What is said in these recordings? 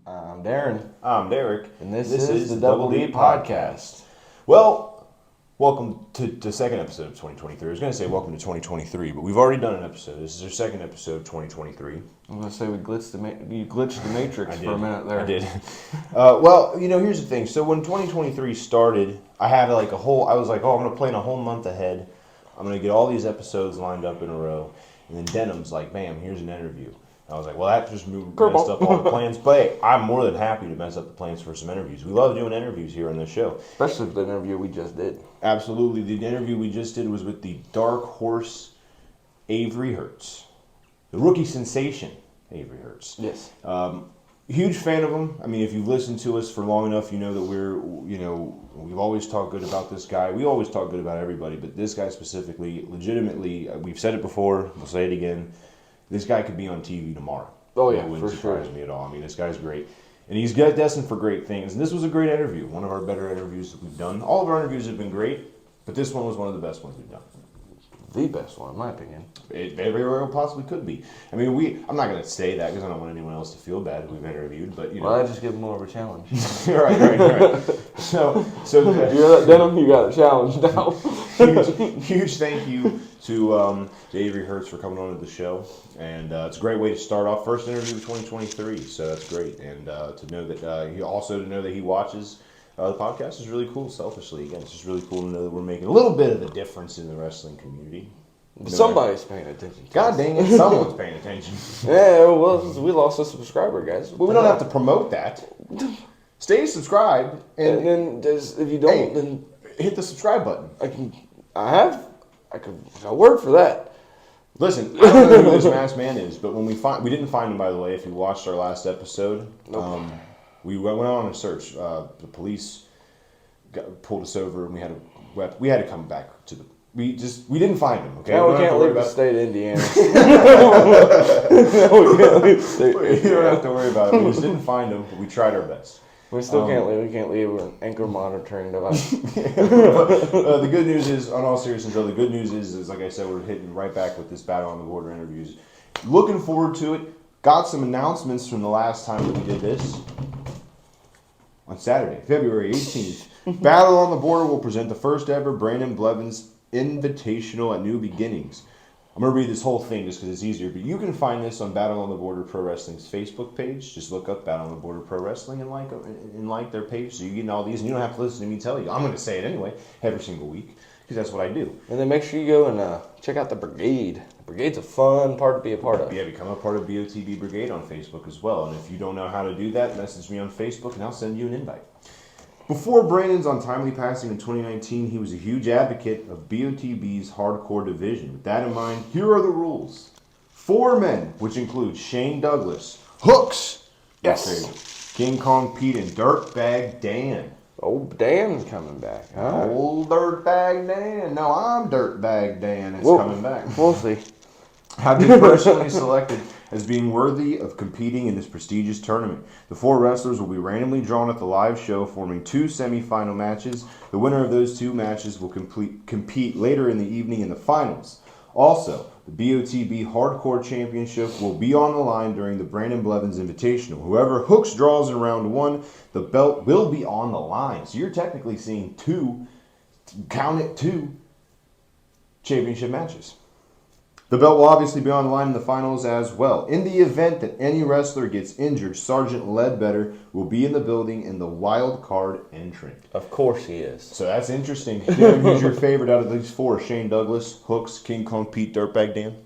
I'm Darren. I'm Derek. And this is the Double D Podcast. Well, welcome to the second episode of 2023. I was going to say welcome to 2023, but we've already done an episode. This is our second episode of 2023. I'm going to say you glitched the Matrix for a minute there. I did. Well, here's the thing. So when 2023 started, I had I was like, I'm going to plan a whole month ahead. I'm going to get all these episodes lined up in a row. And then Denham's like, bam, here's an interview. I was like, well, that just messed up all the plans. But hey, I'm more than happy to mess up the plans for some interviews. We love doing interviews here on this show. Especially the interview we just did. Absolutely. The interview we just did was with the dark horse Avery Hurts. The rookie sensation, Avery Hurts. Yes. Huge fan of him. I mean, if you've listened to us for long enough, you know that we've always talked good about this guy. We always talk good about everybody, but this guy specifically, legitimately, we've said it before, we'll say it again, this guy could be on TV tomorrow. Oh, yeah, it wouldn't for sure. surprise me at all. I mean, this guy's great. And he's destined for great things. And this was a great interview. One of our better interviews that we've done. All of our interviews have been great, but this one was one of the best ones we've done. The best one, in my opinion. It very well possibly could be. I mean, I'm not going to say that because I don't want anyone else to feel bad who we've interviewed, but Well, I just give him more of a challenge. Right. So you hear that, Denham? You got a challenge now. huge thank you to Avery Hurts for coming on to the show, and it's a great way to start off first interview of 2023. So that's great, and to know that he watches the podcast is really cool. Selfishly, again, it's just really cool to know that we're making a little bit of a difference in the wrestling community. Somebody's paying attention. God dang it, someone's paying attention. Yeah, well, we lost a subscriber, guys. Well, we don't have to promote that. Stay subscribed, and then if you don't, then hit the subscribe button. I got a word for that. Listen, I don't know who this masked man is, but when we didn't find him, by the way. If you watched our last episode, nope. We went on a search. The police pulled us over, and we had to come back to the. We didn't find him. Okay, no, we can't leave the state of Indiana. You don't have to worry about it. We just didn't find him, but we tried our best. We still can't leave. We can't leave with an anchor monitoring device. The good news is, on all seriousness, though, the good news is like I said, we're hitting right back with this Battle on the Border interviews. Looking forward to it. Got some announcements from the last time that we did this. On Saturday, February 18th, Battle on the Border will present the first ever Brandon Blevins Invitational at New Beginnings. I'm going to read this whole thing just because it's easier, but you can find this on Battle on the Border Pro Wrestling's Facebook page. Just look up Battle on the Border Pro Wrestling and like their page, so you get all these, and you don't have to listen to me tell you. I'm going to say it anyway every single week because that's what I do. And then make sure you go and check out the Brigade. The Brigade's a fun part to be a part of. Yeah, become a part of BOTB Brigade on Facebook as well. And if you don't know how to do that, message me on Facebook and I'll send you an invite. Before Brandon's untimely passing in 2019, he was a huge advocate of BOTB's hardcore division. With that in mind, here are the rules. 4 men, which include Shane Douglas, Hooks, yes, King Kong Pete, and Dirtbag Dan. Old Dan's coming back. Huh? Old Dirtbag Dan. No, I'm Dirtbag Dan. It's coming back. We'll see. Have been personally selected as being worthy of competing in this prestigious tournament. The 4 wrestlers will be randomly drawn at the live show, forming 2 semi-final matches. The winner of those 2 matches will compete later in the evening in the finals. Also, the BOTB Hardcore Championship will be on the line during the Brandon Blevins Invitational. Whoever Hooks draws in round 1, the belt will be on the line. So you're technically seeing 2 championship matches. The belt will obviously be on the line in the finals as well. In the event that any wrestler gets injured, Sergeant Ledbetter will be in the building in the wild card entrant. Of course he is. So that's interesting. Dan, who's your favorite out of these 4? Shane Douglas, Hooks, King Kong Pete, Dirtbag Dan?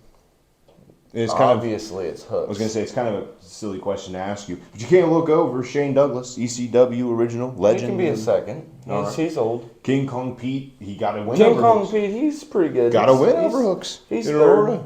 It's Obviously, it's Hooks. I was going to say, it's kind of a silly question to ask you. But you can't look over Shane Douglas, ECW original, legend. He can be a second. He's old. King Kong Pete, he got a win over Hooks. King Kong Pete, he's pretty good. Got a win over Hooks. He's third.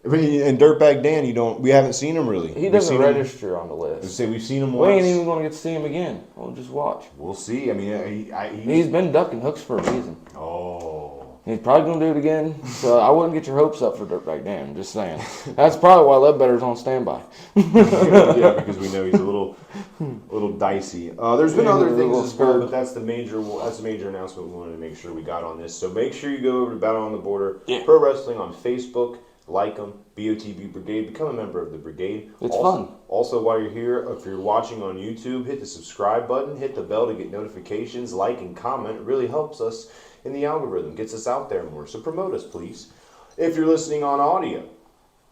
And Dirtbag Dan, we haven't seen him really. He doesn't register on the list. Say we've seen him once. We ain't even going to get to see him again. We'll just watch. We'll see. I mean, he's been ducking Hooks for a reason. Oh. He's probably going to do it again. So I wouldn't get your hopes up for Dirtbag Dan. I'm just saying. That's probably why Ledbetter's on standby. Yeah, because we know he's a little dicey. There's been other things as well, but that's the major announcement we wanted to make sure we got on this. So make sure you go over to Battle on the Border Pro Wrestling on Facebook. like them. BOTB Brigade, become a member of the brigade. It's also, fun. Also, while you're here, if you're watching on YouTube, hit the subscribe button, hit the bell to get notifications, like and comment. It really helps us in the algorithm, gets us out there more. So promote us, please. If you're listening on audio,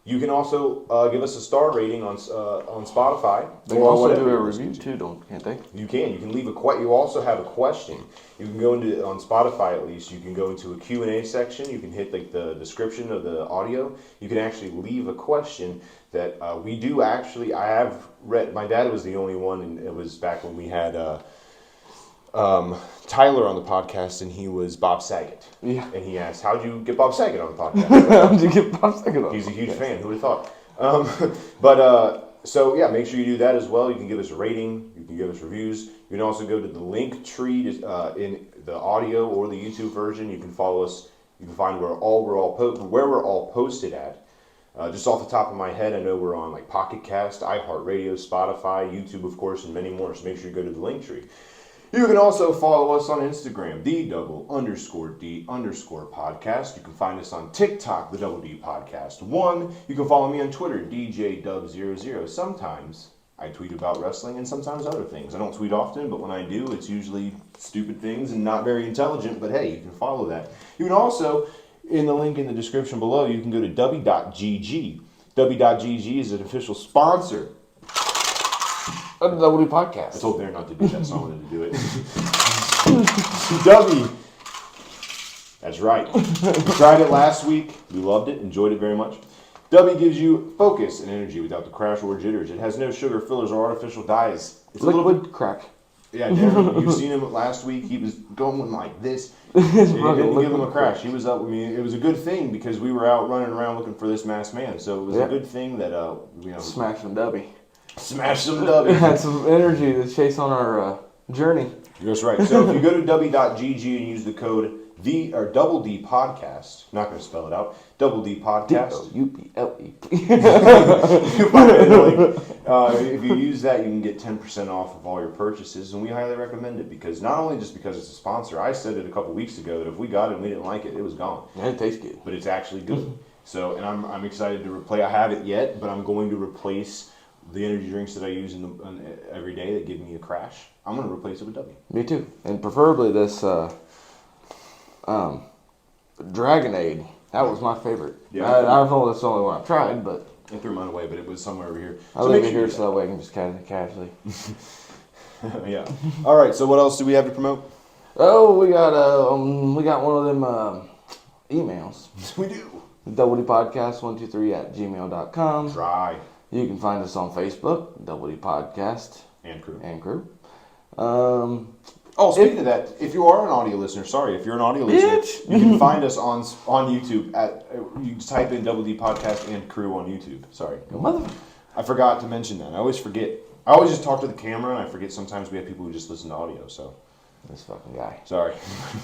you can also give us a star rating on Spotify. They can also do a review too, can't they? You can. You can leave you also have a question. You can go into, on Spotify at least, you can go into a Q&A section. You can hit like the description of the audio. You can actually leave a question that we do actually, I have read, my dad was the only one, and it was back when we had Tyler on the podcast, and he was Bob Saget. Yeah. And he asked, how'd you get Bob Saget on the podcast? How'd you get Bob Saget on? He's a huge fan. Who would have thought? So yeah, make sure you do that as well. You can give us a rating. You can give us reviews. You can also go to the link tree in the audio or the YouTube version. You can follow us. You can find where we're all posted at. Just off the top of my head, I know we're on like Pocket Cast, iHeartRadio, Spotify, YouTube, of course, and many more. So make sure you go to the link tree. You can also follow us on Instagram, _D_podcast. You can find us on TikTok, the Double D Podcast 1. You can follow me on Twitter, DeeJayDub00. Sometimes I tweet about wrestling and sometimes other things. I don't tweet often, but when I do, it's usually stupid things and not very intelligent. But hey, you can follow that. You can also, in the link in the description below, you can go to W.GG. W.GG is an official sponsor The Double D Podcast. I told Darren not to do that, so I wanted to do it. W. That's right. We tried it last week. We loved it. Enjoyed it very much. W gives you focus and energy without the crash or jitters. It has no sugar, fillers, or artificial dyes. It's Liquid crack. Yeah, Darren, you've seen him last week. He was going like this. It didn't give him a crash. He was up. I mean, it was a good thing because we were out running around looking for this masked man. So it was a good thing that Smash some W. Smash some W. Had some energy to chase on our journey. That's right. So if you go to w.gg and use the code Double D Podcast, not going to spell it out, Double D Podcast. D-O-U-P-L-E. If you use that, you can get 10% off of all your purchases, and we highly recommend it because not only just because it's a sponsor. I said it a couple weeks ago that if we got it and we didn't like it, it was gone. Yeah, it tastes good, but it's actually good. So, and I'm excited to replace. I haven't yet, but I'm going to replace the energy drinks that I use every day that give me a crash. I'm going to replace it with W. Me too. And preferably this Dragonade. That was my favorite. Yeah, I don't know that's the only one I've tried, but I threw mine away, but it was somewhere over here. I leave it here so that way I can just casually. Yeah. All right. So what else do we have to promote? Oh, we got one of them emails. We do. DoubleDPodcast123@gmail.com. Try. You can find us on Facebook, Double D Podcast and Crew. Speaking of that, if you are an audio listener, you can find us on YouTube you just type in Double D Podcast and Crew on YouTube. Sorry. I forgot to mention that. I always forget. I always just talk to the camera, and I forget sometimes we have people who just listen to audio, so. This fucking guy. Sorry.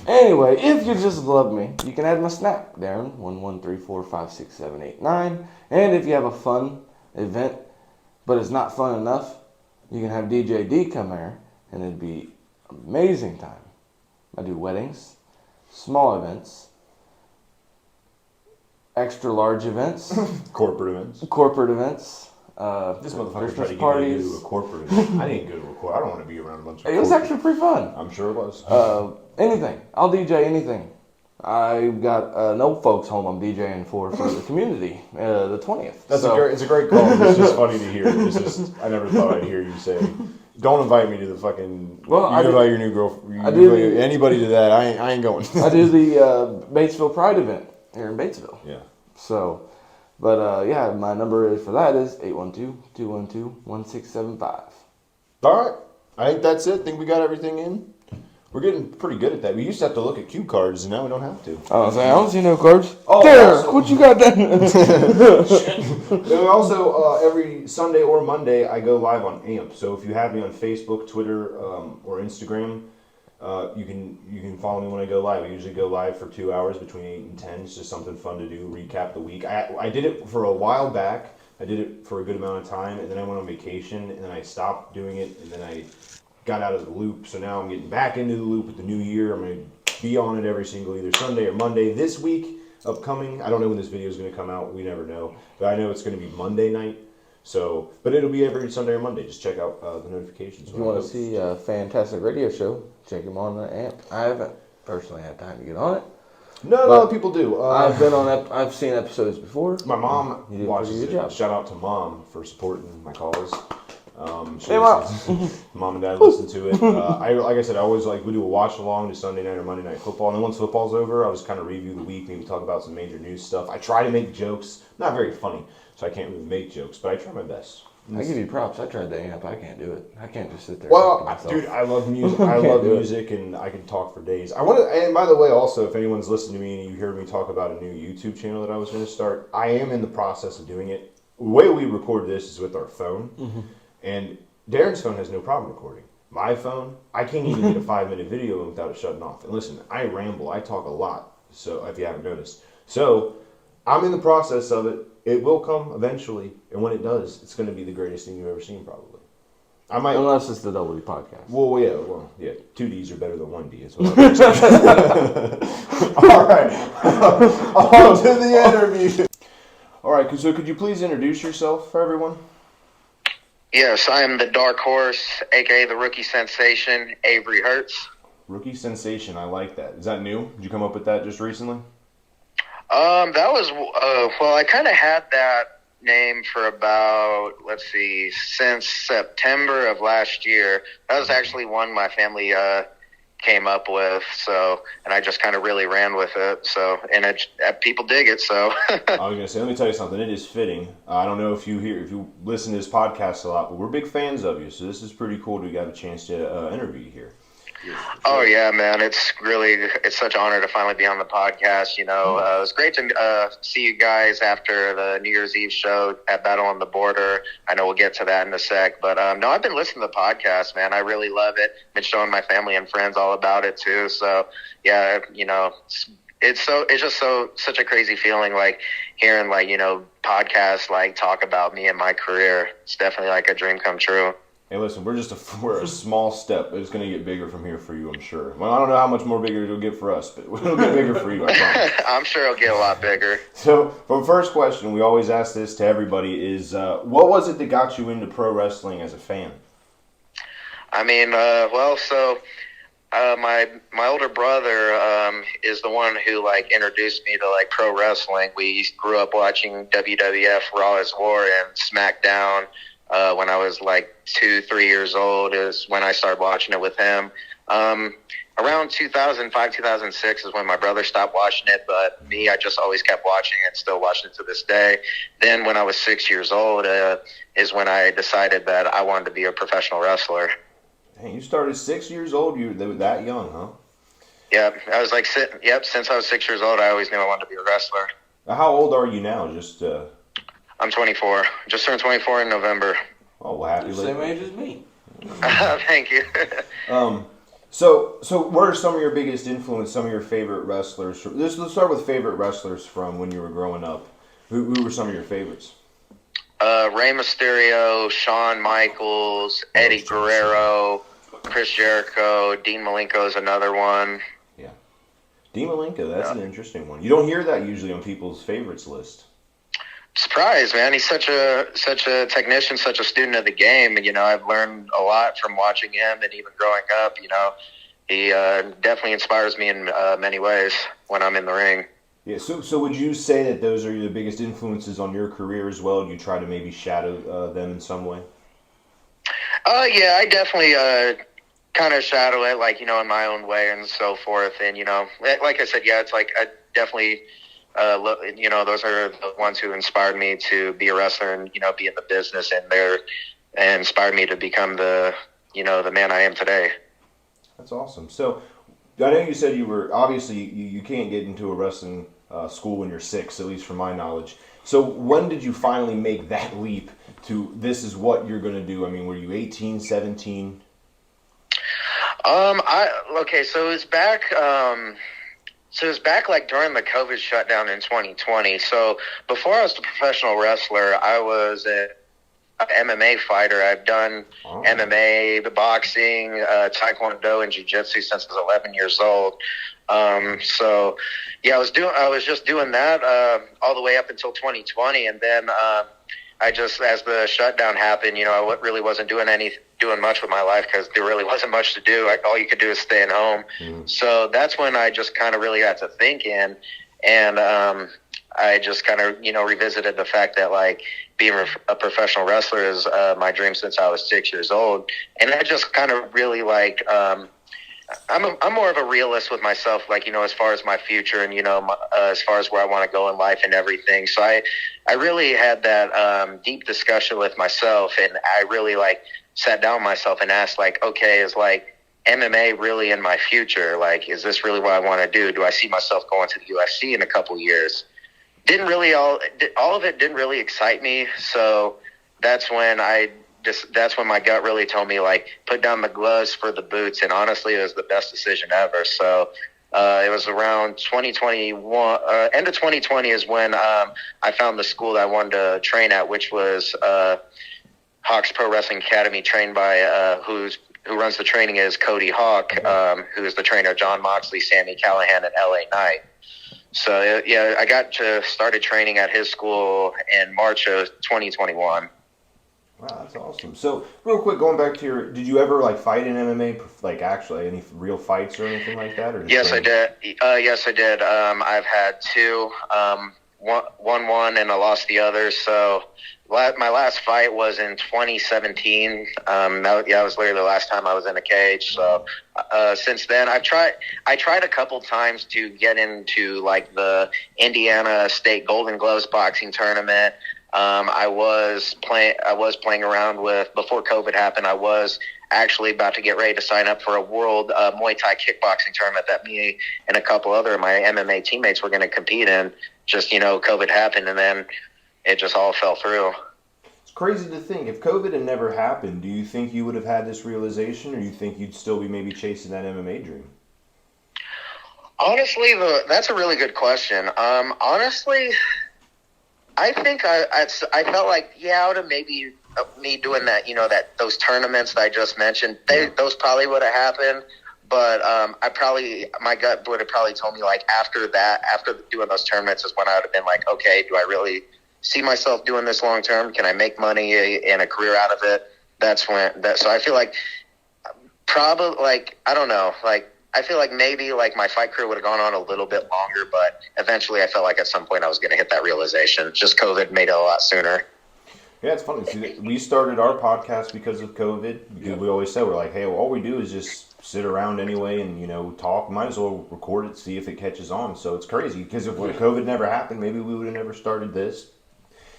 Anyway, if you just love me, you can add my Snap, Darren, 1134567889. And if you have a fun event, but it's not fun enough, you can have DeeJayD come here, and it'd be amazing time. I do weddings, small events, extra large events, corporate events. This motherfucker tried to get me to do a corporate event. I didn't go to a corporate. I don't want to be around a bunch of. It was actually pretty fun. I'm sure it was. Anything. I'll DJ anything. I've got no folks home I'm DJing for the community, the 20th. It's a great call. It's just funny to hear. I never thought I'd hear you say, don't invite me to the fucking, invite your new girlfriend, anybody to that, I ain't going. I do the Batesville Pride event here in Batesville. Yeah. So, but my number for that is 812-212-1675. All right. I think that's it. I think we got everything in. We're getting pretty good at that. We used to have to look at cue cards, and now we don't have to. I don't see no cards. There, what you got then? Also, every Sunday or Monday, I go live on AMP. So if you have me on Facebook, Twitter, or Instagram, you can follow me when I go live. I usually go live for 2 hours between 8 and 10. It's just something fun to do, recap the week. I did it for a while back. I did it for a good amount of time, and then I went on vacation, and then I stopped doing it, and then I got out of the loop. So now I'm getting back into the loop with the new year. I'm going to be on it every single either Sunday or Monday. This week, upcoming. I don't know when this video is going to come out. We never know. But I know it's going to be Monday night. So, but it'll be every Sunday or Monday. Just check out the notifications. If you want to see a fantastic radio show, check him on the amp. I haven't personally had time to get on it. No, no, people do. I've been on. I've seen episodes before. My mom watches it. Job. Shout out to Mom for supporting my cause. Hey, Mom. Mom and Dad listen to it. Like I said, I always we do a watch along to Sunday night or Monday night football, and then once football's over, I'll just kind of review the week, maybe talk about some major news stuff. I try to make jokes, not very funny, so I can't really make jokes, but I try my best. I give you props. I tried the amp. I can't do it. I can't just sit there. Well, dude, I love music. I love music, and I can talk for days. I want to. And by the way, also, if anyone's listening to me and you hear me talk about a new YouTube channel that I was going to start, I am in the process of doing it. The way we record this is with our phone, and Darren's phone has no problem recording. My phone, I can't even get a 5-minute video without it shutting off. And listen, I ramble. I talk a lot. So if you haven't noticed, so I'm in the process of it. It will come eventually, and when it does, it's going to be the greatest thing you've ever seen, probably. I might, unless it's the Double D podcast. Well, yeah. 2 Ds are better than 1 D. Is what I'm saying. All right, on to the interview. All right, so could you please introduce yourself for everyone? Yes, I am the Dark Horse, a.k.a. the Rookie Sensation, Avery Hurts. Rookie Sensation, I like that. Is that new? Did you come up with that just recently? That was, well, I kind of had that name for about, since September of last year. That was actually one my family came up with, so, and I just kind of really ran with it, so, and people dig it, so. I was going to say, let me tell you something, it is fitting. I don't know if you listen to this podcast a lot, but we're big fans of you, so this is pretty cool to get a chance to interview you here. Oh yeah, man! It's such an honor to finally be on the podcast. It was great to see you guys after the New Year's Eve show at Battle on the Border. I know we'll get to that in a sec, but no, I've been listening to the podcast, man. I really love it. Been showing my family and friends all about it too. So yeah, it's just such a crazy feeling, like hearing podcasts talk about me and my career. It's definitely like a dream come true. Hey, listen, we're a small step. It's going to get bigger from here for you, I'm sure. Well, I don't know how much more bigger it'll get for us, but it'll get bigger for you, I promise. I'm sure it'll get a lot bigger. So, for the first question, we always ask this to everybody, is what was it that got you into pro wrestling as a fan? I mean, my older brother is the one who introduced me to pro wrestling. We grew up watching WWF, Raw is War, and SmackDown. When I was 2-3 years old is when I started watching it with him. Around 2005, 2006 is when my brother stopped watching it, but me, I just always kept watching it, still watching it to this day. Then when I was 6 years old is when I decided that I wanted to be a professional wrestler. Hey, you started 6 years old? You were that young, huh? Yep, I was since I was 6 years old, I always knew I wanted to be a wrestler. Now, how old are you now? I'm 24. Just turned 24 in November. Oh, well, happy Same age as me. Thank you. So what are some of your biggest influence, some of your favorite wrestlers? Let's start with favorite wrestlers from when you were growing up. Who were some of your favorites? Rey Mysterio, Shawn Michaels, Eddie Guerrero, Chris Jericho, Dean Malenko is another one. Yeah. Dean Malenko, that's an interesting one. You don't hear that usually on people's favorites list. Surprised, man. He's such a technician, such a student of the game, and I've learned a lot from watching him, and even growing up. He definitely inspires me in many ways when I'm in the ring. Yeah. So would you say that those are the biggest influences on your career as well? Do you try to maybe shadow them in some way? Yeah, I definitely kind of shadow it, in my own way and so forth. And like I said, yeah, it's I definitely. Those are the ones who inspired me to be a wrestler and, be in the business, and inspired me to become the man I am today. That's awesome. So I know you said you were, obviously you can't get into a wrestling school when you're 6, at least from my knowledge. So when did you finally make that leap to this is what you're going to do? I mean, were you 18, 17? So it's back, during the COVID shutdown in 2020. So before I was a professional wrestler, I was MMA fighter. I've done Oh. MMA, boxing, taekwondo, and jiu-jitsu since I was 11 years old. So yeah, I was just doing that all the way up until 2020, and then I just, as the shutdown happened, I really wasn't doing much with my life because there really wasn't much to do. All you could do is stay at home. So that's when I just kind of really got to thinking, and I just kind of revisited the fact that like being a professional wrestler is my dream since I was 6 years old, and I just kind of really like. I'm more of a realist with myself, like, as far as my future and, as far as where I want to go in life and everything. So I really had that deep discussion with myself, and I really like sat down with myself and asked like, okay, is like MMA really in my future? Like, is this really what I want to do? Do I see myself going to the UFC in a couple years? All of it didn't really excite me. So that's when my gut really told me, like, put down the gloves for the boots. And honestly, it was the best decision ever. So it was around 2021, end of 2020 is when I found the school that I wanted to train at, which was Hawks Pro Wrestling Academy, trained by who runs the training is Cody Hawk, who is the trainer of John Moxley, Sami Callihan, and LA Knight. So yeah, I started training at his school in March of 2021. Wow, that's awesome. So, real quick, going back to did you ever like fight in MMA, like actually any real fights or anything like that? Or yes, I did. Yes, I did. I've had two. Won and I lost the other. So, my last fight was in 2017. That was literally the last time I was in a cage. So, since then, I tried a couple times to get into like the Indiana State Golden Gloves boxing tournament. I was playing around with, before COVID happened, I was actually about to get ready to sign up for a world Muay Thai kickboxing tournament that me and a couple other of my MMA teammates were going to compete in. Just, COVID happened, and then it just all fell through. It's crazy to think, if COVID had never happened, do you think you would have had this realization, or do you think you'd still be maybe chasing that MMA dream? Honestly, that's a really good question. Honestly, I think I felt like, I would have maybe me doing that, those tournaments that I just mentioned, those probably would have happened. But my gut would have probably told me like after doing those tournaments is when I would have been like, okay, do I really see myself doing this long term? Can I make money and a career out of it? So I feel like probably like, I don't know, like, I feel like maybe like my fight career would have gone on a little bit longer, but eventually I felt like at some point I was going to hit that realization. Just COVID made it a lot sooner. Yeah, it's funny. See, we started our podcast because of COVID. Because we always said, we're like, hey, well, all we do is just sit around anyway and, talk. Might as well record it, see if it catches on. So it's crazy because if COVID never happened, maybe we would have never started this.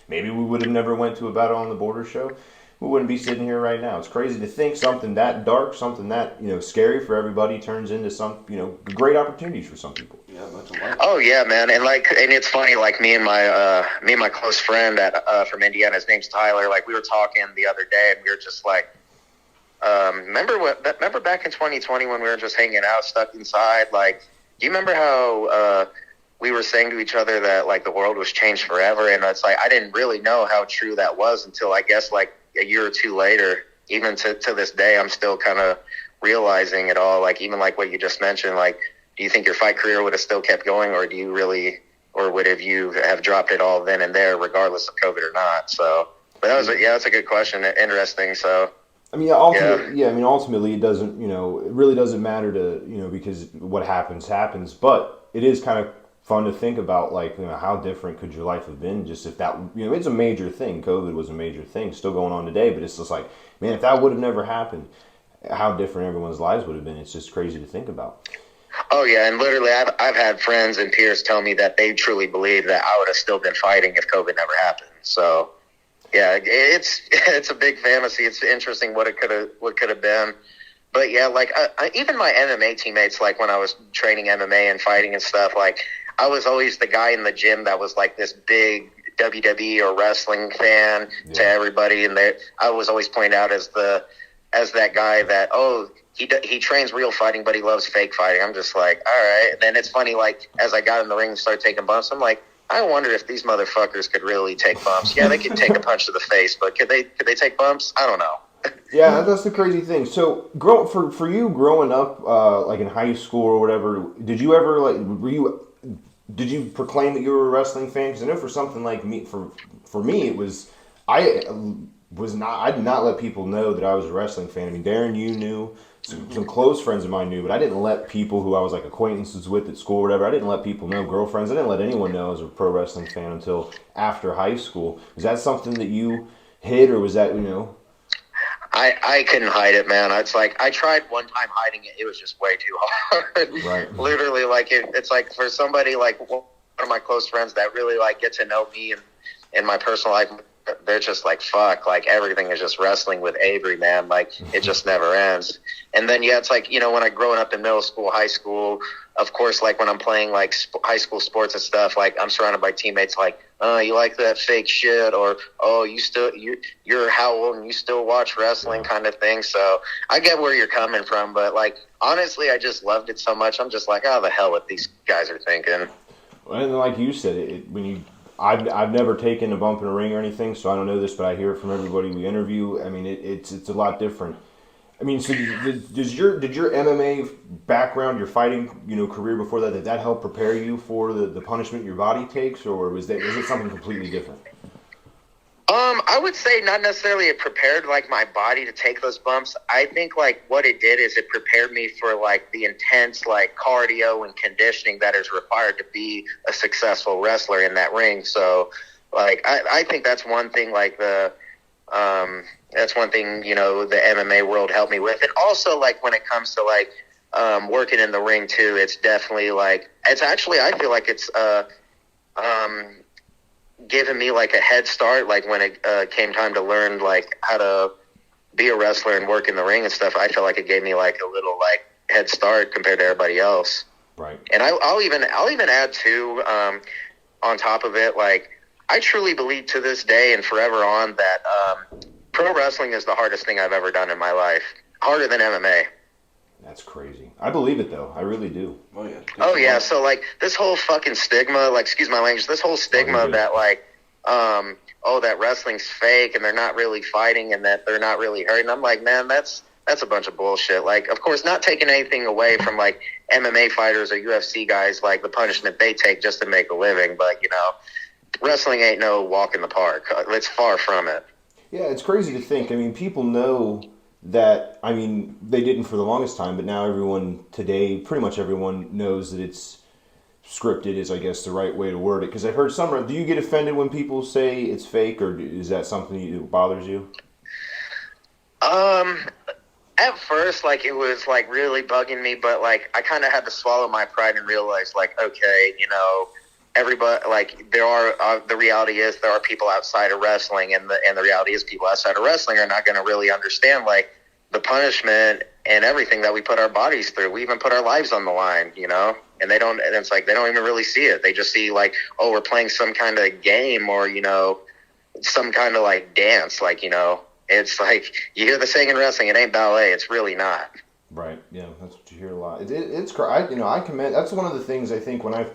Maybe we would have never went to a Battle on the Border show. We wouldn't be sitting here right now. It's crazy to think something that dark, something that, scary for everybody turns into some, great opportunities for some people. Yeah, that's a lot. Oh yeah, man. And it's funny, like me and my close friend from Indiana, his name's Tyler, like we were talking the other day and we were just like, remember back in 2020 when we were just hanging out, stuck inside, like, do you remember how, we were saying to each other that like the world was changed forever? And it's like, I didn't really know how true that was until I guess like a year or two later. Even to this day, I'm still kind of realizing it all. Like even like what you just mentioned, like, do you think your fight career would have still kept going, or would you have dropped it all then and there, regardless of COVID or not? So, but that's a good question. Interesting. So, I mean, ultimately, it doesn't, it really doesn't matter to, because what happens. But it is kind of fun to think about, like, how different could your life have been just if that, it's a major thing. COVID was a major thing, still going on today, but it's just like, man, if that would have never happened, how different everyone's lives would have been. It's just crazy to think about. Oh yeah, and literally, I've had friends and peers tell me that they truly believe that I would have still been fighting if COVID never happened. So, yeah, it's a big fantasy. It's interesting what could have been. But yeah, like even my MMA teammates, like when I was training MMA and fighting and stuff, like I was always the guy in the gym that was like this big WWE or wrestling fan to everybody, and I was always pointed out as that guy that he trains real fighting, but he loves fake fighting. I'm just like, all right. And then it's funny, like as I got in the ring and started taking bumps, I'm like, I wonder if these motherfuckers could really take bumps. Yeah, they could take a punch to the face, but could they take bumps? I don't know. Yeah, that's the crazy thing. So, for you growing up, like in high school or whatever, did you ever did you proclaim that you were a wrestling fan? Because I know for something like me, for me, it was I did not let people know that I was a wrestling fan. I mean, Darren, you knew. Some close friends of mine knew, but I didn't let people who I was like acquaintances with at school or whatever, I didn't let people know, girlfriends, I didn't let anyone know I was a pro wrestling fan until after high school. Is that something that you hid, or was that, I couldn't hide it, man. It's like I tried one time hiding it. It was just way too hard. Right. Literally, like it's like for somebody like one of my close friends that really like get to know me and my personal life, they're just like, fuck, like everything is just wrestling with Avery, man. Like it just never ends. And then, yeah, it's like, when I growing up in middle school, high school, of course, like when I'm playing like high school sports and stuff, like I'm surrounded by teammates like, oh, you like that fake shit, or, oh, you're how old and you still watch wrestling kind of thing. So I get where you're coming from, but like, honestly, I just loved it so much. I'm just like, oh, the hell what these guys are thinking. And like you said, I've never taken a bump in a ring or anything, so I don't know this, but I hear it from everybody we interview. I mean, it's a lot different. I mean, so did your MMA background, your fighting, career before that, did that help prepare you for the punishment your body takes, or was it something completely different? I would say not necessarily it prepared like my body to take those bumps. I think like what it did is it prepared me for like the intense like cardio and conditioning that is required to be a successful wrestler in that ring. So like I think that's one thing like that's one thing, the MMA world helped me with. And also like when it comes to like working in the ring too, it's definitely like it's actually I feel like it's given me like a head start, like when it came time to learn like how to be a wrestler and work in the ring and stuff. I feel like it gave me like a little like head start compared to everybody else. Right. And I'll even add too, on top of it, like I truly believe to this day and forever on that pro wrestling is the hardest thing I've ever done in my life, harder than MMA. That's crazy. I believe it though. I really do. Oh yeah. Oh yeah. So like this whole fucking stigma, like excuse my language, this whole stigma that like, that wrestling's fake and they're not really fighting and that they're not really hurting. I'm like, man, that's a bunch of bullshit. Like, of course, not taking anything away from like MMA fighters or UFC guys, like the punishment they take just to make a living, but wrestling ain't no walk in the park. It's far from it. Yeah, it's crazy to think. I mean, people know that, I mean, they didn't for the longest time, but now everyone today, pretty much everyone knows that it's scripted is, I guess, the right way to word it. Because I heard do you get offended when people say it's fake, or is that something that bothers you? At first, like, it was, like, really bugging me, but, like, I kind of had to swallow my pride and realize, like, okay, everybody, like, the reality is there are people outside of wrestling, and the reality is people outside of wrestling are not going to really understand, like, the punishment and everything that we put our bodies through. We even put our lives on the line, and it's like they don't even really see it. They just see, like, oh, we're playing some kind of game or, some kind of, like, dance, like, it's like you hear the saying in wrestling, it ain't ballet. It's really not. Right. Yeah, that's what you hear a lot. I commend. That's one of the things I think when I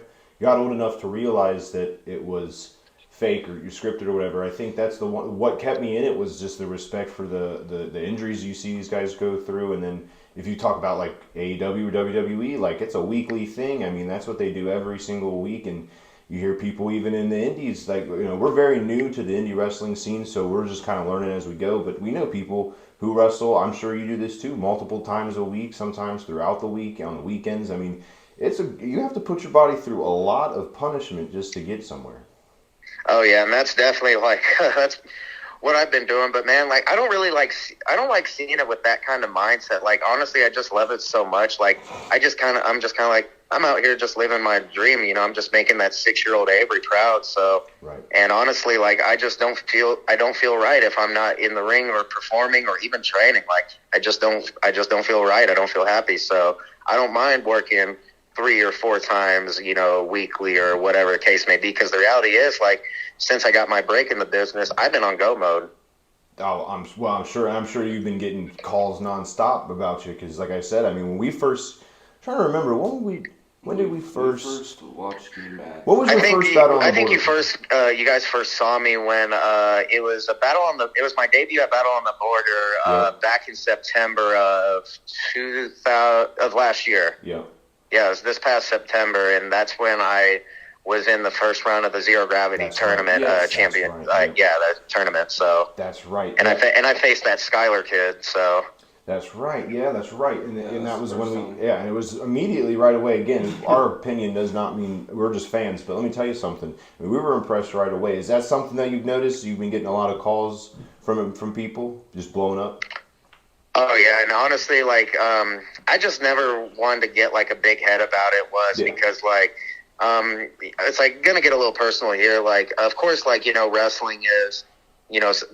got old enough to realize that it was fake or you scripted or whatever. I think that's the one. What kept me in it was just the respect for the injuries you see these guys go through, and then if you talk about like AEW or WWE, like it's a weekly thing. I mean, that's what they do every single week, and you hear people even in the indies, like, we're very new to the indie wrestling scene, so we're just kind of learning as we go, but we know people who wrestle, I'm sure you do this too, multiple times a week, sometimes throughout the week, on the weekends. I mean, you have to put your body through a lot of punishment just to get somewhere. Oh yeah, and that's definitely like, that's what I've been doing, but man, like, I don't like seeing it with that kind of mindset. Like, honestly, I just love it so much. Like, I'm just kind of like, I'm out here just living my dream, I'm just making that 6-year-old Avery proud. So, right. And honestly, like, I don't feel right if I'm not in the ring or performing or even training. Like, I just don't feel right. I don't feel happy. So I don't mind working 3 or 4 times, weekly or whatever the case may be. Because the reality is, like, since I got my break in the business, I've been on go mode. Oh, I'm sure you've been getting calls nonstop about you. Because, like I said, I mean, when we first, I'm trying to remember when When did we first watch you match? What was your first battle on the I think border? you guys first saw me when it was it was my debut at Battle on the Border back in September of 2000 of last year. Yeah. Yeah, it was this past September, and that's when I was in the first round of the Zero Gravity tournament champion. Right. That tournament. So that's right. And I faced that Skylar kid. So that's right. Yeah, that's right. And that was when and it was immediately right away. Again, our opinion does not mean we're just fans, but let me tell you something. I mean, we were impressed right away. Is that something that you've noticed? You've been getting a lot of calls from people just blowing up. Oh yeah, and honestly, like I just never wanted to get like a big head about it because like it's like gonna get a little personal here. Like of course, like wrestling is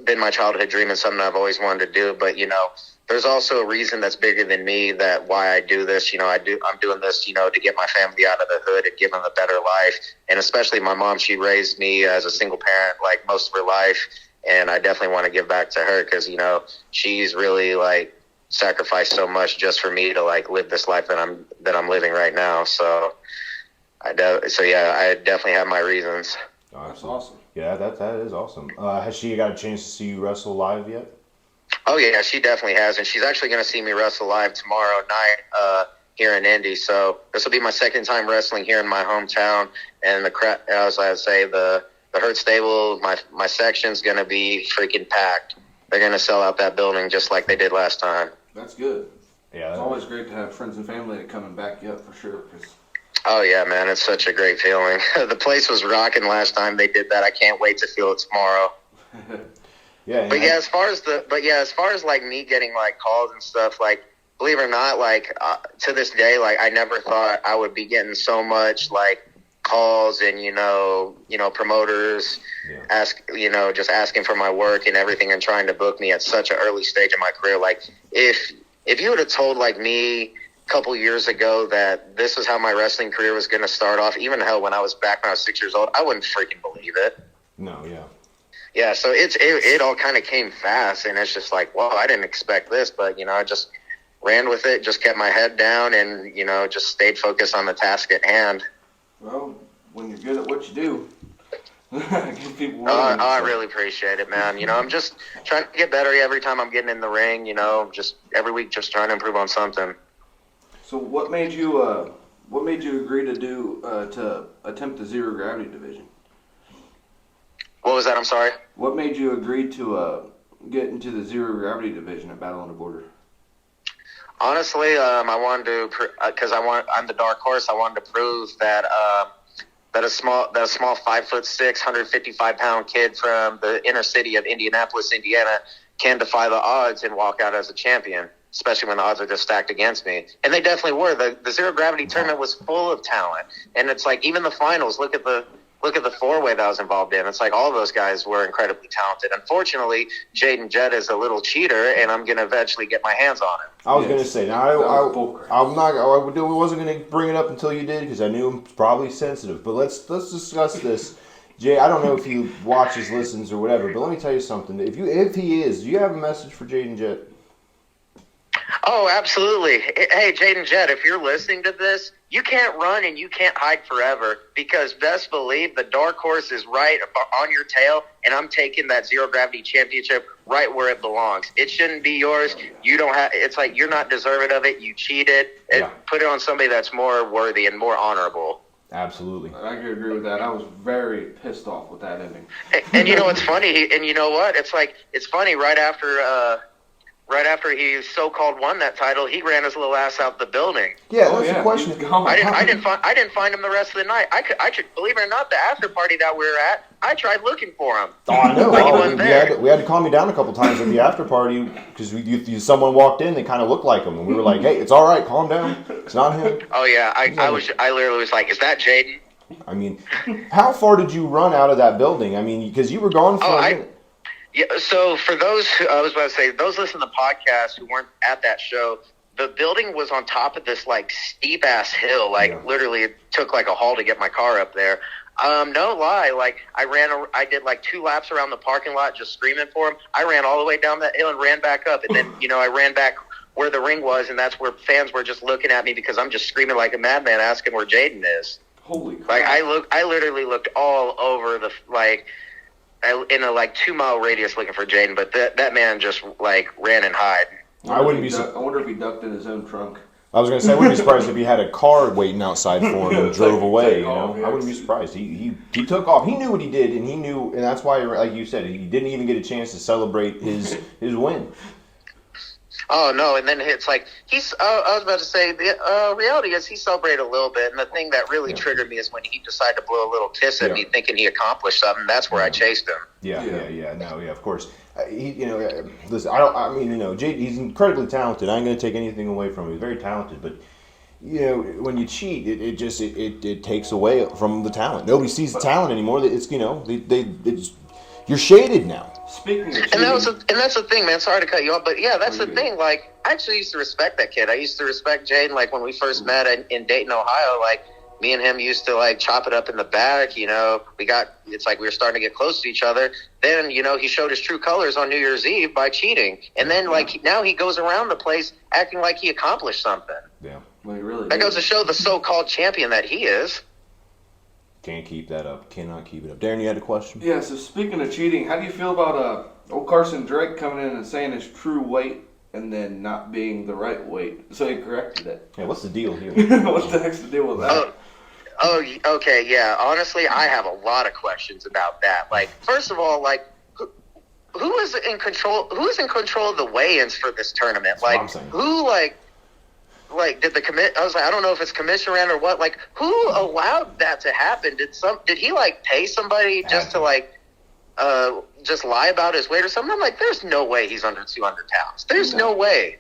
been my childhood dream and something I've always wanted to do. But there's also a reason that's bigger than me that why I do this. I'm doing this to get my family out of the hood and give them a better life. And especially my mom, she raised me as a single parent like most of her life. And I definitely want to give back to her because, she's really like sacrificed so much just for me to like live this life that I'm living right now. So I definitely have my reasons. Oh, that's awesome. Yeah, that is awesome. Has she got a chance to see you wrestle live yet? Oh yeah, she definitely has, and she's actually going to see me wrestle live tomorrow night here in Indy. So this will be my second time wrestling here in my hometown, and as I say, the Hurts stable, my section's going to be freaking packed. They're going to sell out that building just like they did last time. That's good. Yeah, it's always great to have friends and family that come and back you up for sure. Oh yeah, man, it's such a great feeling. The place was rocking last time they did that. I can't wait to feel it tomorrow. As far as like me getting like calls and stuff, like believe it or not, like to this day, like I never thought I would be getting so much like calls and promoters just asking for my work and everything and trying to book me at such an early stage in my career. Like if you would have told like me a couple years ago that this is how my wrestling career was going to start off, even hell when I was 6 years old, I wouldn't freaking believe it. No, yeah. Yeah, so it all kind of came fast, and it's just like, well, I didn't expect this, but, I just ran with it, just kept my head down, and, just stayed focused on the task at hand. Well, when you're good at what you do, give people I really appreciate it, man. I'm just trying to get better every time I'm getting in the ring, just every week just trying to improve on something. So what made you agree to attempt the zero gravity division? What was that? I'm sorry? What made you agree to get into the zero gravity division at Battle on the Border? Honestly, I wanted to, because I'm the dark horse. I wanted to prove that a small 5'6", 155-pound kid from the inner city of Indianapolis, Indiana, can defy the odds and walk out as a champion, especially when the odds are just stacked against me. And they definitely were. The zero gravity tournament was full of talent, and it's like even the finals. Look at the four-way that I was involved in. It's like all of those guys were incredibly talented. Unfortunately, DeeJayDub is a little cheater, and I'm going to eventually get my hands on him. I was going to say, now I wasn't going to bring it up until you did because I knew I'm probably sensitive. But let's discuss this. Jay, I don't know if he watches, listens, or whatever, but let me tell you something. If he is, do you have a message for DeeJayDub? Oh, absolutely. Hey, DeeJayDub, if you're listening to this, you can't run and you can't hide forever because best believe the dark horse is right on your tail, and I'm taking that zero gravity championship right where it belongs. It shouldn't be yours. You don't have. It's like you're not deserving of it. You cheated. Put it on somebody that's more worthy and more honorable. Absolutely. I can agree with that. I was very pissed off with that ending. And you know what's funny? And you know what? It's funny. Right after he so-called won that title, he ran his little ass out the building. Yeah, that's the question. I didn't find him the rest of the night. I could believe it or not, the after party that we were at, I tried looking for him. Oh, I know. But he wasn't there. We had to calm me down a couple times at the after party because someone walked in that kind of looked like him, and we were like, "Hey, it's all right, calm down. It's not him." Oh yeah, I literally was like, "Is that Jaden?" I mean, how far did you run out of that building? I mean, because you were gone for a minute. Yeah, so for those those listening to the podcast who weren't at that show, the building was on top of this like steep ass hill. Literally, it took like a haul to get my car up there. No lie, like I did like 2 laps around the parking lot just screaming for him. I ran all the way down that hill and ran back up, and then I ran back where the ring was, and that's where fans were just looking at me because I'm just screaming like a madman, asking where Jaden is. Holy crap! Like I literally looked all over in a 2 mile radius looking for Jaden, but that man just ran and hid. I wouldn't be. I wonder if he ducked in his own trunk. I was going to say, I wouldn't be surprised if he had a car waiting outside for him and drove away. Off, I wouldn't be surprised. He took off. He knew what he did, and he knew, and that's why, like you said, he didn't even get a chance to celebrate his win. Oh no! And then it's like he's. I was about to say the reality is he celebrated a little bit, and the thing that really triggered me is when he decided to blow a little kiss at me, thinking he accomplished something. That's where I chased him. Yeah. Of course. Listen. Jade. He's incredibly talented. I ain't going to take anything away from him. He's very talented, but when you cheat, it takes away from the talent. Nobody sees the talent anymore. It's you're shaded now. Speaking of cheating, and that's the thing, man. Sorry to cut you off, but yeah, that's the thing. Like, I actually used to respect that kid. I used to respect Jaden. Like when we first met in Dayton, Ohio. Like me and him used to chop it up in the back. It's like we were starting to get close to each other. Then he showed his true colors on New Year's Eve by cheating, and then now he goes around the place acting like he accomplished something. Yeah, well, he really that goes to show the so-called champion that he is. Can't keep that up. Cannot keep it up. Darren, you had a question? Yeah, so speaking of cheating, how do you feel about old Carson Drake coming in and saying his true weight and then not being the right weight? So he corrected it. Yeah, what's the deal here? What the heck's the deal with that? Oh, okay, yeah. Honestly, I have a lot of questions about that. First of all, who is in control? Who is in control of the weigh-ins for this tournament? That's what I'm saying. Who did the commit? I was I don't know if it's commission ran or what. Who allowed that to happen? Did he pay somebody just to just lie about his weight or something? I'm there's no way he's under 200 pounds. There's no way.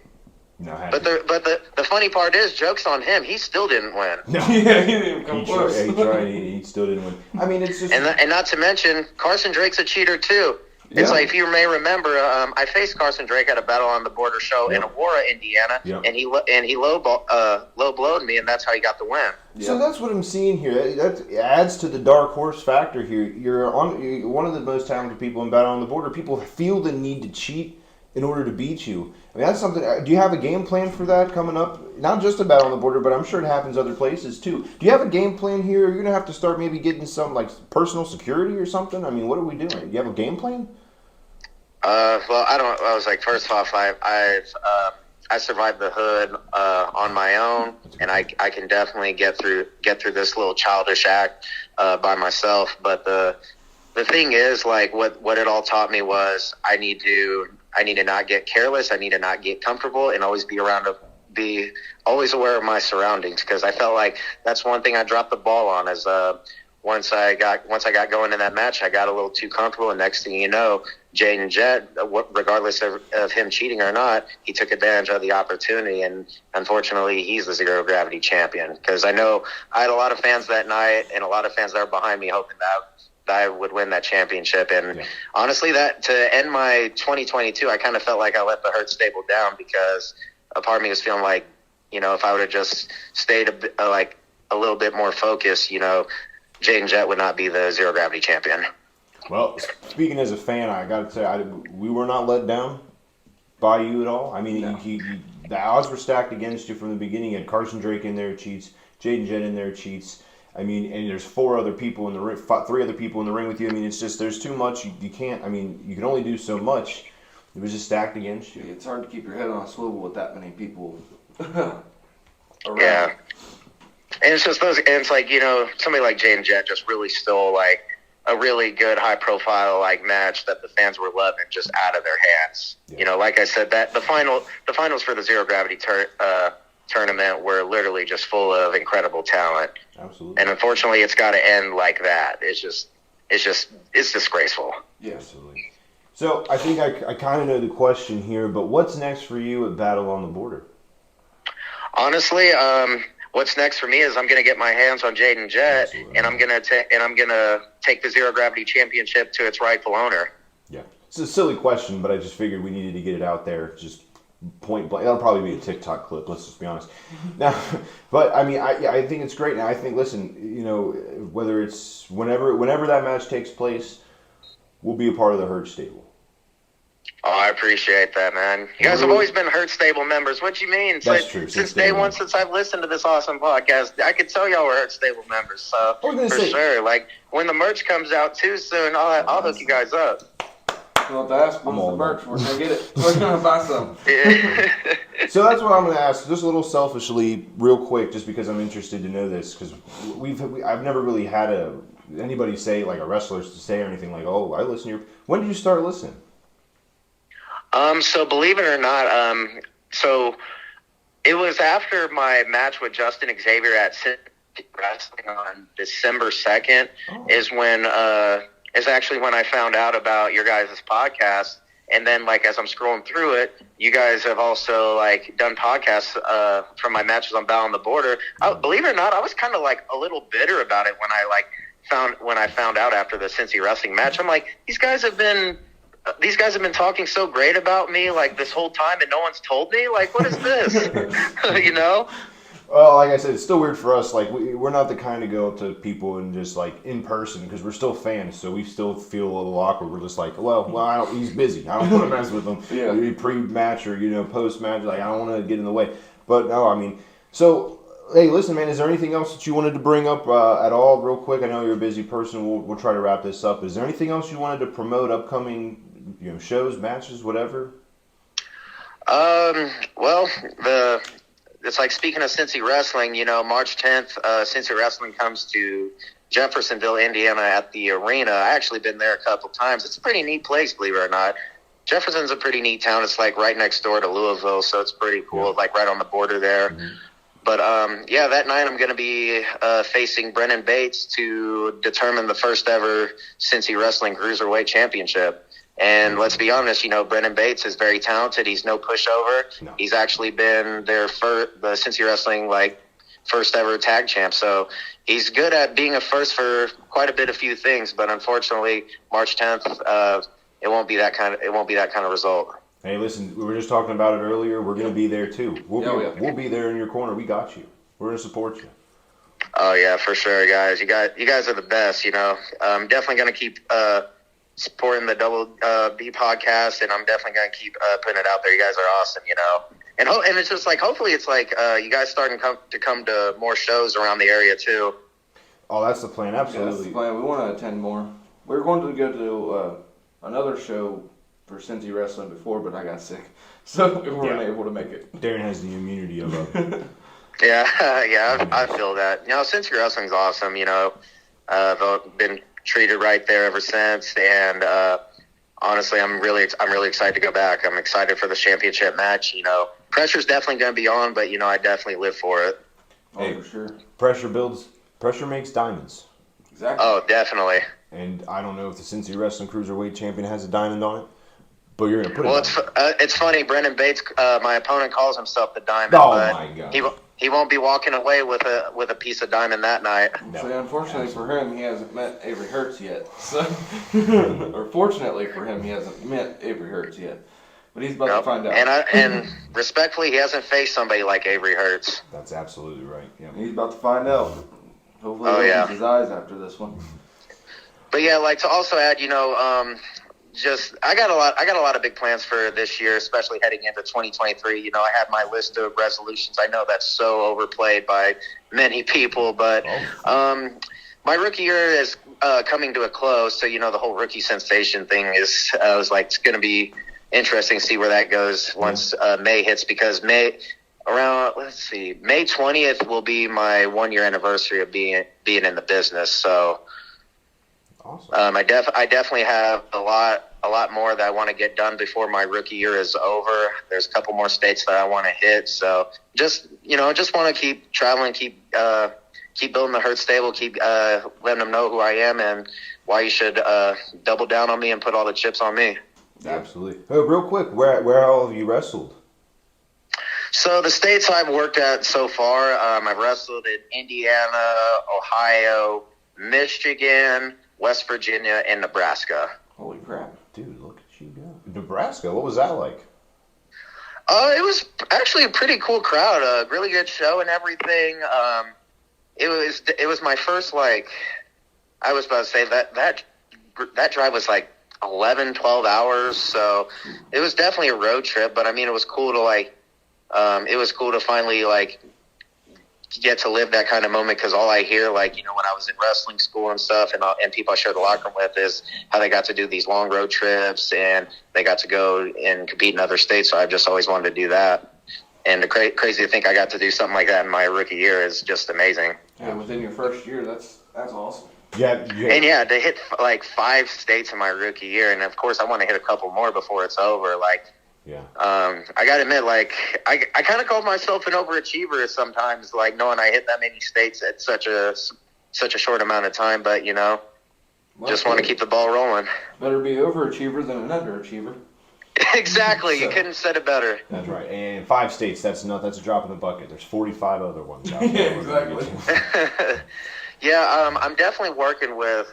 No, but the funny part is, joke's on him. He still didn't win. No. Yeah, he didn't even come close. He tried. He still didn't win. I mean, it's just and not to mention Carson Drake's a cheater too. It's if you may remember, I faced Carson Drake at a Battle on the Border show in Aurora, Indiana, and he low blowed me, and that's how he got the win. So that's what I'm seeing here. That adds to the dark horse factor here. You're one of the most talented people in Battle on the Border. People feel the need to cheat in order to beat you. I mean, that's something. Do you have a game plan for that coming up? Not just a Battle on the Border, but I'm sure it happens other places too. Do you have a game plan here? You're gonna have to start maybe getting some personal security or something. I mean, what are we doing? Do you have a game plan? Well, I don't. I was first off, I survived the hood on my own, and I can definitely get through this little childish act by myself. But the thing is, what it all taught me was I need to not get careless. I need to not get comfortable, and always be always aware of my surroundings, because I felt like that's one thing I dropped the ball on. Is once I got going in that match, I got a little too comfortable, and next thing you know, Jaden Jet, regardless of him cheating or not, he took advantage of the opportunity, and unfortunately, he's the zero gravity champion. Because I know I had a lot of fans that night, and a lot of fans that were behind me hoping that I would win that championship. And honestly, that to end my 2022, I kind of felt like I let the Hurts stable down, because a part of me was feeling like, if I would have just stayed a little bit more focused, Jaden Jet would not be the zero gravity champion. Well, speaking as a fan, I got to say, we were not let down by you at all. I mean, the odds were stacked against you from the beginning. You had Carson Drake in there, cheats. Jaden Jet in there, cheats. I mean, and there's 4 other people in the ring, 3 other people in the ring with you. I mean, it's just, there's too much. You can't, I mean, you can only do so much. It was just stacked against you. It's hard to keep your head on a swivel with that many people around. Yeah. And it's just those, and it's somebody like Jaden Jet just really stole a really good high profile match that the fans were loving just out of their hands. Yeah. Like I said, that the finals for the zero gravity tournament were literally just full of incredible talent. Absolutely. And unfortunately, it's got to end like that. It's disgraceful. Yeah, absolutely. So I think I kind of know the question here, but what's next for you at Battle on the Border? Honestly, what's next for me is I'm going to get my hands on Jaden Jet, absolutely, and I'm going to take the zero gravity championship to its rightful owner. Yeah, it's a silly question, but I just figured we needed to get it out there, just point blank. That'll probably be a TikTok clip. Let's just be honest. Now, but I mean, I think it's great. Now, I think, listen, whether it's whenever that match takes place, we'll be a part of the Hurts stable. Oh, I appreciate that, man. You guys have always been Hurt Stable members. What you mean? That's true. Since day one, since I've listened to this awesome podcast, I could tell y'all were Hurt Stable members. So for sure, like when the merch comes out too soon, I'll hook you guys up. Well, to ask what's the merch? We're gonna get it. We're gonna buy some. So that's what I'm gonna ask, just a little selfishly, real quick, just because I'm interested to know this, because I've never really had anybody say, like a wrestler to say or anything like, oh, I listen to your. When did you start listening? So believe it or not, so it was after my match with Justin Xavier at City Wrestling on December 2nd is actually when I found out about your guys' podcast. And then, like, as I'm scrolling through it, you guys have also, like, done podcasts from my matches on Battle on the Border. Believe it or not, I was kind of, like, a little bitter about it when I found out after the Cincy Wrestling match. I'm like, these guys have been talking so great about me, like, this whole time, and no one's told me? Like, what is this? You know? Well, like I said, it's still weird for us. Like, we're not the kind to go up to people and just, like, in person, because we're still fans, so we still feel a little awkward. We're just like, well, he's busy. I don't want to mess with him. Yeah. Pre-match or, post-match, like, I don't want to get in the way. But, no, I mean, so, hey, listen, man, is there anything else that you wanted to bring up at all real quick? I know you're a busy person. We'll try to wrap this up. Is there anything else you wanted to promote, upcoming, shows, matches, whatever? Well, it's like, speaking of Cincy Wrestling, March 10th, Cincy Wrestling comes to Jeffersonville, Indiana at the arena. I actually been there a couple times. It's a pretty neat place, believe it or not. Jefferson's a pretty neat town. It's like right next door to Louisville, so it's pretty cool, like right on the border there. Mm-hmm. But, that night I'm going to be facing Brennan Bates to determine the first ever Cincy Wrestling Cruiserweight Championship. And let's be honest, Brennan Bates is very talented. He's no pushover. No. He's actually been the Cincy Wrestling, like, first ever tag champ. So he's good at being a first for quite a few things. But unfortunately, March 10th, it won't be that kind of result. Hey, listen, we were just talking about it earlier. We're going to be there too. We'll be there in your corner. We got you. We're going to support you. Oh yeah, for sure, guys. You guys are the best. I'm definitely going to keep supporting the Double B podcast, and I'm definitely going to keep putting it out there. You guys are awesome, and it's just like, hopefully it's like you guys starting to come to more shows around the area too. Oh, that's the plan, absolutely. Yeah, that's the plan. We want to attend more. We were going to go to another show for Cincy Wrestling before, but I got sick, so we weren't able to make it. Darren has the immunity of it. Yeah, I feel that. Cincy Wrestling's awesome. I've been treated right there ever since, and honestly, I'm really excited to go back. I'm excited for the championship match. Pressure's definitely going to be on, but I definitely live for it. Hey, for sure. Pressure makes diamonds. Exactly. Oh, definitely. And I don't know if the Cincy Wrestling Cruiserweight Champion has a diamond on it, but you're going to put it on. Well, it's funny. Brendan Bates, my opponent, calls himself the Diamond. Oh, but my God. He won't be walking away with a piece of diamond that night. No. So unfortunately for him, he hasn't met Avery Hurts yet. So, or fortunately for him, he hasn't met Avery Hurts yet. But he's about to find out. And respectfully, he hasn't faced somebody like Avery Hurts. That's absolutely right. Yeah. He's about to find out. Hopefully, he opens his eyes after this one. But yeah, like, to also add, I got a lot of big plans for this year, especially heading into 2023. I had my list of resolutions. I know that's so overplayed by many people, but my rookie year is coming to a close. So the whole rookie sensation thing is, I was like, it's going to be interesting to see where that goes once May hits, because May 20th will be my 1-year anniversary of being in the business. So. Awesome. I definitely have a lot more that I want to get done before my rookie year is over. There's a couple more states that I want to hit. So just want to keep traveling, keep building the Hurt stable, keep letting them know who I am and why you should double down on me and put all the chips on me. Absolutely. Oh, real quick, where all have you wrestled? So the states I've worked at so far, I've wrestled in Indiana, Ohio, Michigan, West Virginia, and Nebraska. Holy crap. Dude, look at you go. Nebraska, what was that like? It was actually a pretty cool crowd. A really good show and everything. It was my first, like, I was about to say that drive was like 11, 12 hours. So it was definitely a road trip, but I mean, it was cool to finally like get to live that kind of moment, because all I hear, like, you know, when I was in wrestling school and stuff, and people I shared the locker room with, is how they got to do these long road trips and they got to go and compete in other states. So I've just always wanted to do that. And the crazy to think I got to do something like that in my rookie year is just amazing. Yeah, within your first year, that's awesome. Yeah. And yeah, to hit like 5 states in my rookie year, and of course I want to hit a couple more before it's over. Like, Yeah. I gotta admit, like, I kind of call myself an overachiever sometimes, like knowing I hit that many states at such a short amount of time. But you know, just want to keep the ball rolling. Better be overachiever than an underachiever. Exactly, you couldn't have said it better. That's right. And 5 states, that's a drop in the bucket. There's 45 other ones out there. Yeah, exactly. Yeah, I'm definitely working with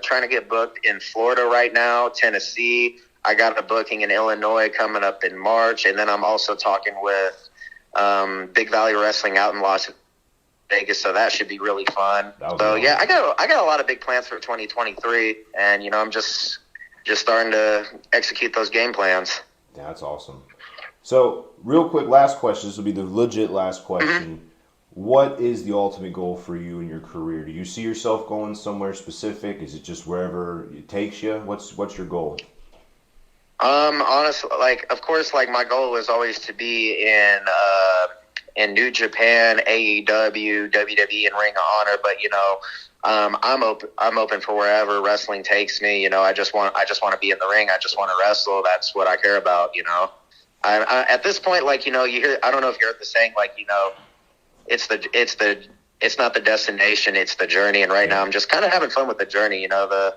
trying to get booked in Florida right now, Tennessee. I got a booking in Illinois coming up in March, and then I'm also talking with Big Valley Wrestling out in Las Vegas, so that should be really fun. So yeah, I got a lot of big plans for 2023, and you know, I'm just starting to execute those game plans. Yeah, that's awesome. So, real quick, last question. This will be the legit last question. Mm-hmm. What is the ultimate goal for you in your career? Do you see yourself going somewhere specific? Is it just wherever it takes you? What's your goal? Honestly, like, of course, like, my goal was always to be in New Japan, AEW, WWE, and Ring of Honor. But you know, I'm open for wherever wrestling takes me. You know, I just want to be in the ring. I just want to wrestle. That's what I care about. You know, I at this point, like, you know, you hear. I don't know if you heard the saying, like, you know, it's not the destination, it's the journey. And right now, I'm just kind of having fun with the journey. The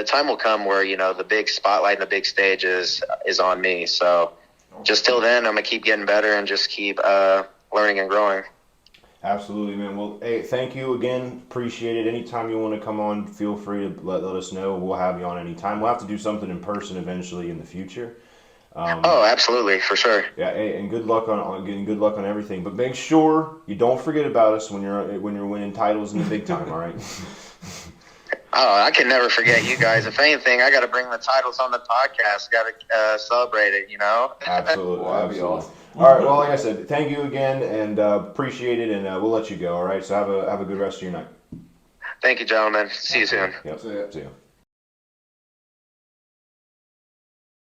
time will come where, you know, the big spotlight and the big stage is on me. So just till then, I'm going to keep getting better and just keep learning and growing. Absolutely, man. Well, hey, thank you again. Appreciate it. Anytime you want to come on, feel free to let us know. We'll have you on anytime. We'll have to do something in person eventually in the future. Absolutely, for sure. Yeah, hey, and good luck on getting good luck on everything. But make sure you don't forget about us when you're winning titles in the big time. All right. Oh, I can never forget you guys. If anything, I got to bring the titles on the podcast. Got to celebrate it, you know? Absolutely. Well, that'd be absolutely. awesome. All right. Well, like I said, thank you again, and appreciate it, and we'll let you go. All right. So have a good rest of your night. Thank you, gentlemen. See you soon. Yep. See ya. See you.